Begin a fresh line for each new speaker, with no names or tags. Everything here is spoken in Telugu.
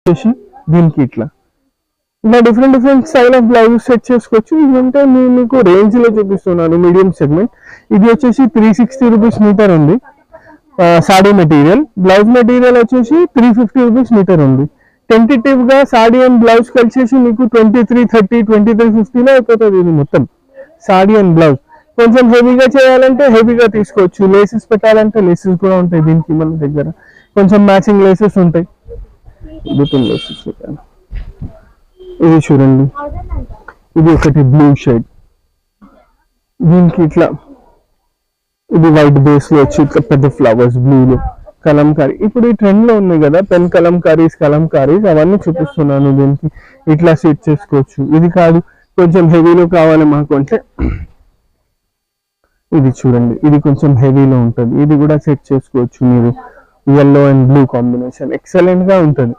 చేసి దీనికి ఇట్లా different style of blouse set చేసుకోవచ్చు. ఇదంటే నేను మీకు రేంజ్ లో చూపిస్తున్నాను, మీడియం సెగ్మెంట్. ఇది వచ్చేసి 360 రూపీస్ మీటర్ ఉంది సాడీ మెటీరియల్. బ్లౌజ్ మెటీరియల్ వచ్చేసి 350 రూపీస్ మీటర్ ఉంది. టెంటేటివ్ గా సాడీ అండ్ బ్లౌజ్ కలిసేసి మీకు 2330, 2350లో అయిపోతుంది ఇది మొత్తం సాడీ అండ్ బ్లౌజ్. కొంచెం హెవీగా చేయాలంటే హెవీగా తీసుకోవచ్చు. లేసెస్ పెట్టాలంటే లేసెస్ కూడా ఉంటాయి దీనికి మన దగ్గర. కొంచెం మ్యాచింగ్ లేసెస్ ఉంటాయి. లేసెస్ పెట్టాను. ఇది చూడండి, ఇది ఒకటి బ్లూ షేడ్, దీనికి ఇట్లా ఇది వైట్ బేస్ లో వచ్చి ఇట్లా పెద్ద ఫ్లవర్స్ బ్లూలో కలంకారీ. ఇప్పుడు ఈ ట్రెండ్ లో ఉన్నాయి కదా పెన్ కలంకారీస్, అవన్నీ చూపిస్తున్నాను. దీనికి ఇట్లా సెట్ చేసుకోవచ్చు. ఇది కాదు కొంచెం హెవీలో కావాలి మాకు అంటే ఇది చూడండి, ఇది కొంచెం హెవీలో ఉంటుంది. ఇది కూడా సెట్ చేసుకోవచ్చు మీరు. yellow and blue combination excellent గా ఉంటుంది.